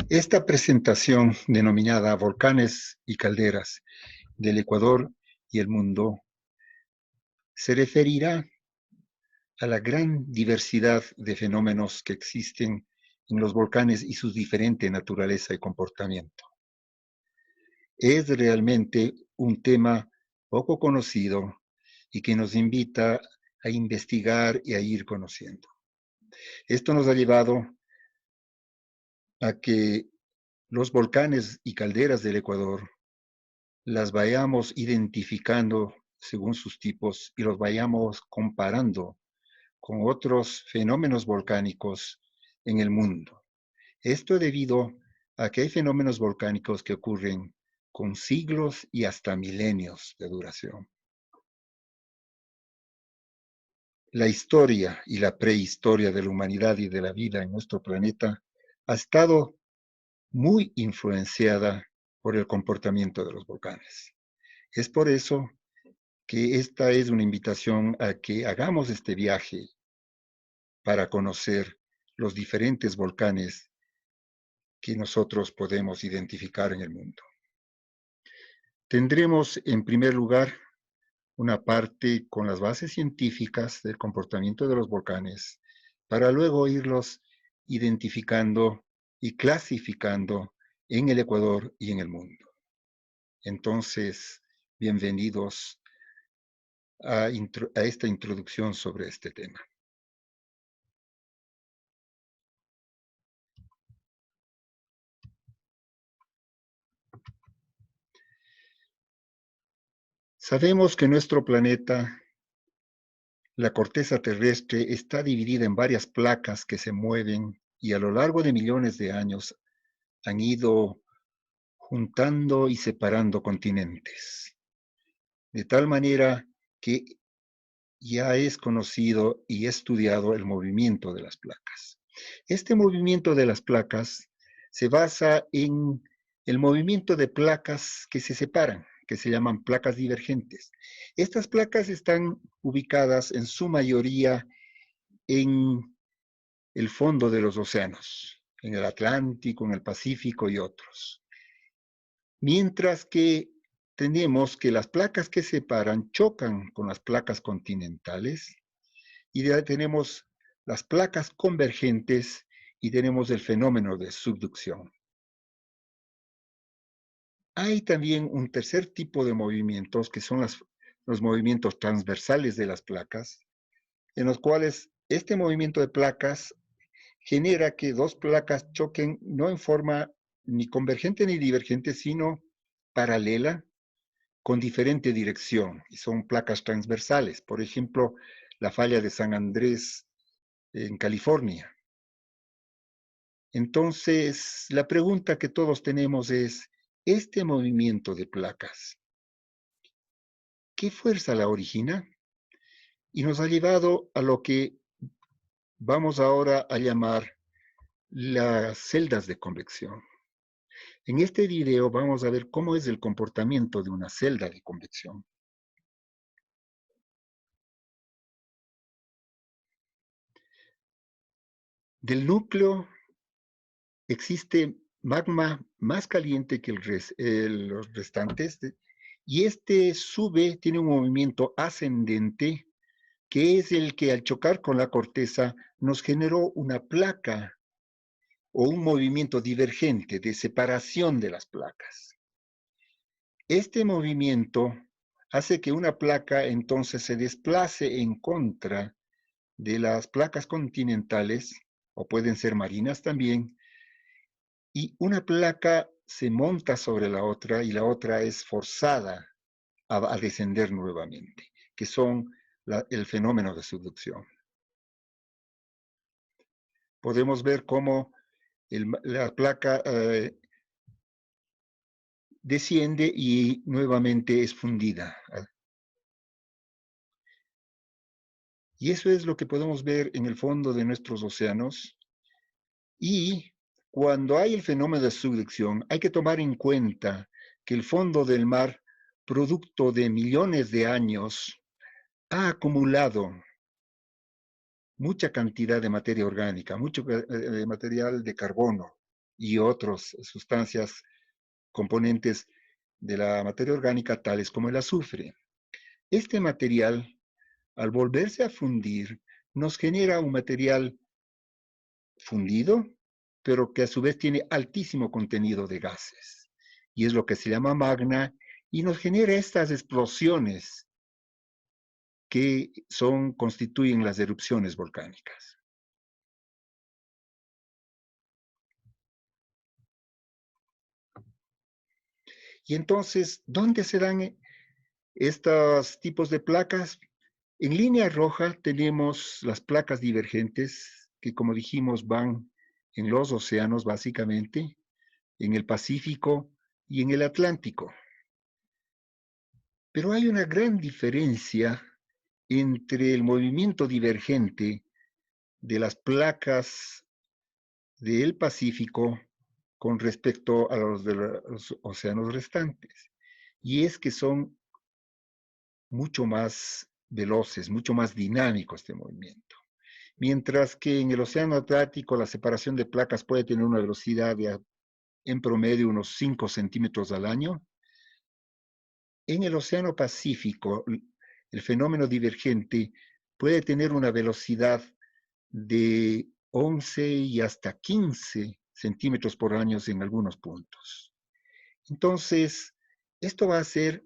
Esta presentación, denominada Volcanes y Calderas del Ecuador y el Mundo, se referirá a la gran diversidad de fenómenos que existen en los volcanes y su diferente naturaleza y comportamiento. Es realmente un tema poco conocido y que nos invita a investigar y a ir conociendo. Esto nos ha llevado a que los volcanes y calderas del Ecuador las vayamos identificando según sus tipos y los vayamos comparando con otros fenómenos volcánicos en el mundo. Esto debido a que hay fenómenos volcánicos que ocurren con siglos y hasta milenios de duración. La historia y la prehistoria de la humanidad y de la vida en nuestro planeta ha estado muy influenciada por el comportamiento de los volcanes. Es por eso que esta es una invitación a que hagamos este viaje para conocer los diferentes volcanes que nosotros podemos identificar en el mundo. Tendremos en primer lugar una parte con las bases científicas del comportamiento de los volcanes, para luego irlos identificando y clasificando en el Ecuador y en el mundo. Entonces, bienvenidos a esta introducción sobre este tema. Sabemos que nuestro planeta, la corteza terrestre, está dividida en varias placas que se mueven y a lo largo de millones de años han ido juntando y separando continentes, de tal manera que ya es conocido y estudiado el movimiento de las placas. Este movimiento de las placas se basa en el movimiento de placas que se separan, que se llaman placas divergentes. Estas placas están ubicadas en su mayoría en el fondo de los océanos, en el Atlántico, en el Pacífico y otros. Mientras que tenemos que las placas que separan chocan con las placas continentales y ya tenemos las placas convergentes y tenemos el fenómeno de subducción. Hay también un tercer tipo de movimientos que son los movimientos transversales de las placas, en los cuales este movimiento de placas genera que dos placas choquen no en forma ni convergente ni divergente, sino paralela con diferente dirección, y son placas transversales. Por ejemplo, la falla de San Andrés en California. Entonces, la pregunta que todos tenemos es, ¿este movimiento de placas, qué fuerza la origina? Y nos ha llevado a lo que vamos ahora a llamar las celdas de convección. En este video vamos a ver cómo es el comportamiento de una celda de convección. Del núcleo existe magma más caliente que los restantes, y este sube, tiene un movimiento ascendente, que es el que al chocar con la corteza nos generó una placa o un movimiento divergente de separación de las placas. Este movimiento hace que una placa entonces se desplace en contra de las placas continentales, o pueden ser marinas también, y una placa se monta sobre la otra y la otra es forzada a descender nuevamente, que son el fenómeno de subducción. Podemos ver cómo la placa desciende y nuevamente es fundida. Y eso es lo que podemos ver en el fondo de nuestros océanos. Y cuando hay el fenómeno de subducción, hay que tomar en cuenta que el fondo del mar, producto de millones de años, ha acumulado mucha cantidad de materia orgánica, mucho material de carbono. y otras sustancias componentes de la materia orgánica, tales como el azufre. Este material, al volverse a fundir, nos genera un material fundido, pero que a su vez tiene altísimo contenido de gases. Y es lo que se llama magna, y nos genera estas explosiones que constituyen las erupciones volcánicas. Y entonces, ¿dónde se dan estos tipos de placas? En línea roja tenemos las placas divergentes, que como dijimos van en los océanos básicamente, en el Pacífico y en el Atlántico. Pero hay una gran diferencia entre el movimiento divergente de las placas del Pacífico con respecto a los de los océanos restantes. Y es que son mucho más veloces, mucho más dinámicos este movimiento. Mientras que en el océano Atlántico la separación de placas puede tener una velocidad de en promedio unos 5 centímetros al año, en el océano Pacífico el fenómeno divergente puede tener una velocidad de 11 y hasta 15 centímetros por año en algunos puntos. Entonces, esto va a hacer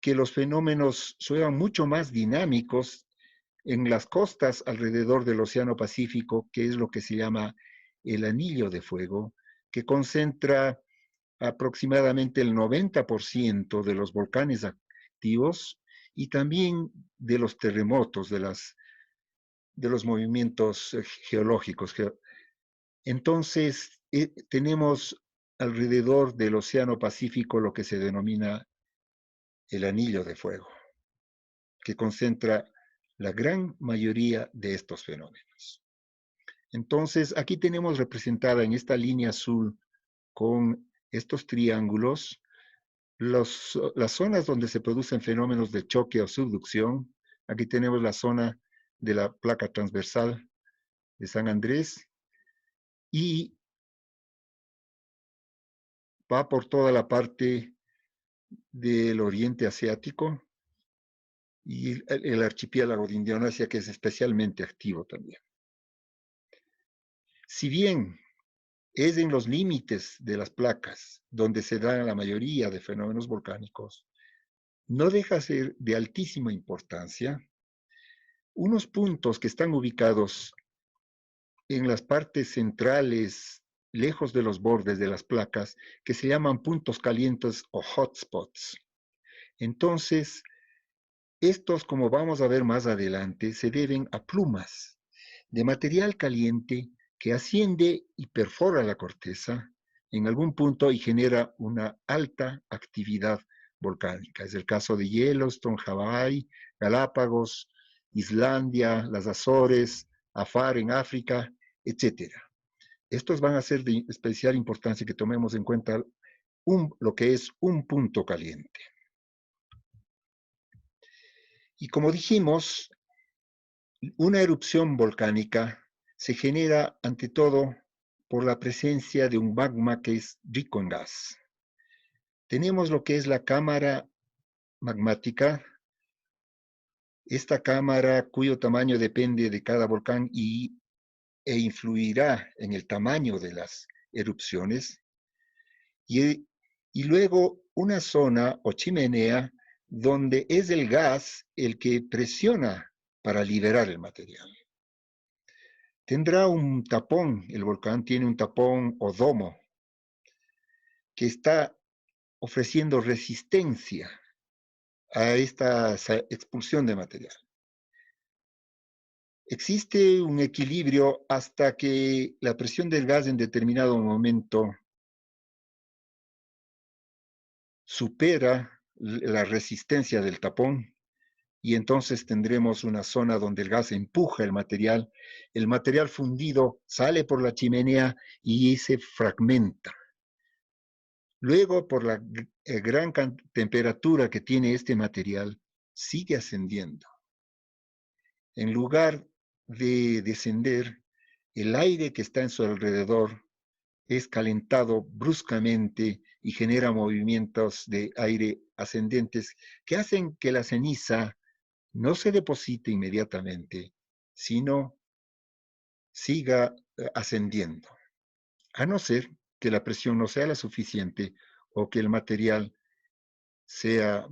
que los fenómenos sean mucho más dinámicos en las costas alrededor del Océano Pacífico, que es lo que se llama el anillo de fuego, que concentra aproximadamente el 90% de los volcanes activos y también de los terremotos, de los movimientos geológicos. Entonces, tenemos alrededor del Océano Pacífico lo que se denomina el anillo de fuego, que concentra la gran mayoría de estos fenómenos. Entonces, aquí tenemos representada en esta línea azul con estos triángulos las zonas donde se producen fenómenos de choque o subducción. Aquí tenemos la zona de la placa transversal de San Andrés y va por toda la parte del oriente asiático y el archipiélago de Indonesia, que es especialmente activo también. Si bien es en los límites de las placas donde se dan la mayoría de fenómenos volcánicos, no deja de ser de altísima importancia unos puntos que están ubicados en las partes centrales, lejos de los bordes de las placas, que se llaman puntos calientes o hotspots. Entonces, estos, como vamos a ver más adelante, se deben a plumas de material caliente que asciende y perfora la corteza en algún punto y genera una alta actividad volcánica. Es el caso de Yellowstone, Hawái, Galápagos, Islandia, las Azores, Afar en África, etcétera. Estos van a ser de especial importancia que tomemos en cuenta lo que es un punto caliente. Y como dijimos, una erupción volcánica se genera ante todo por la presencia de un magma que es rico en gas. Tenemos lo que es la cámara magmática, esta cámara cuyo tamaño depende de cada volcán e influirá en el tamaño de las erupciones. Y luego una zona o chimenea donde es el gas el que presiona para liberar el material. Tendrá un tapón, el volcán tiene un tapón o domo que está ofreciendo resistencia a esta expulsión de material. Existe un equilibrio hasta que la presión del gas en determinado momento supera la resistencia del tapón y entonces tendremos una zona donde el gas empuja el material fundido sale por la chimenea y se fragmenta. Luego, por la gran temperatura que tiene este material, sigue ascendiendo. En lugar de descender, el aire que está en su alrededor es calentado bruscamente y genera movimientos de aire ascendentes que hacen que la ceniza no se deposite inmediatamente, sino siga ascendiendo, a no ser que la presión no sea la suficiente o que el material sea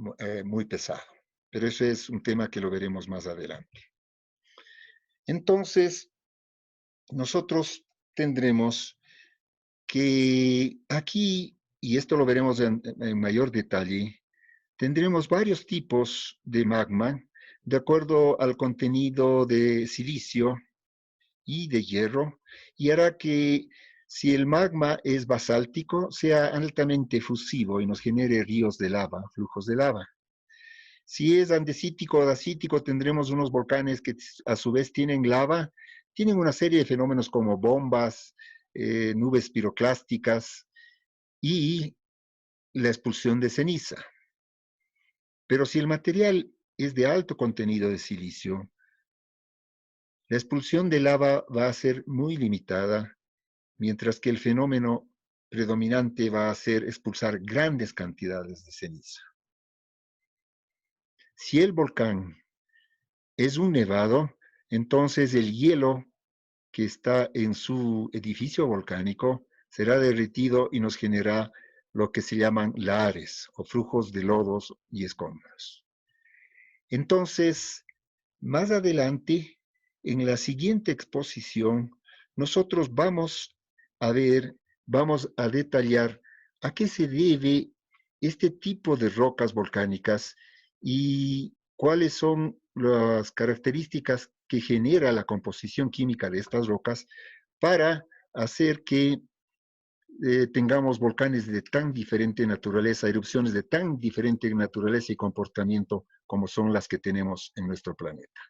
muy pesado. Pero eso es un tema que lo veremos más adelante. Entonces, nosotros tendremos que aquí, y esto lo veremos en mayor detalle, tendremos varios tipos de magma de acuerdo al contenido de silicio y de hierro, y hará que si el magma es basáltico, sea altamente fusivo y nos genere ríos de lava, flujos de lava. Si es andesítico o dacítico, tendremos unos volcanes que a su vez tienen lava, tienen una serie de fenómenos como bombas, nubes piroclásticas y la expulsión de ceniza. Pero si el material es de alto contenido de silicio, la expulsión de lava va a ser muy limitada, mientras que el fenómeno predominante va a ser expulsar grandes cantidades de ceniza. Si el volcán es un nevado, entonces el hielo que está en su edificio volcánico será derretido y nos genera lo que se llaman lahares o flujos de lodos y escombros. Entonces, más adelante, en la siguiente exposición, nosotros vamos a ver, vamos a detallar a qué se debe este tipo de rocas volcánicas y cuáles son las características que genera la composición química de estas rocas para hacer que tengamos volcanes de tan diferente naturaleza, erupciones de tan diferente naturaleza y comportamiento como son las que tenemos en nuestro planeta.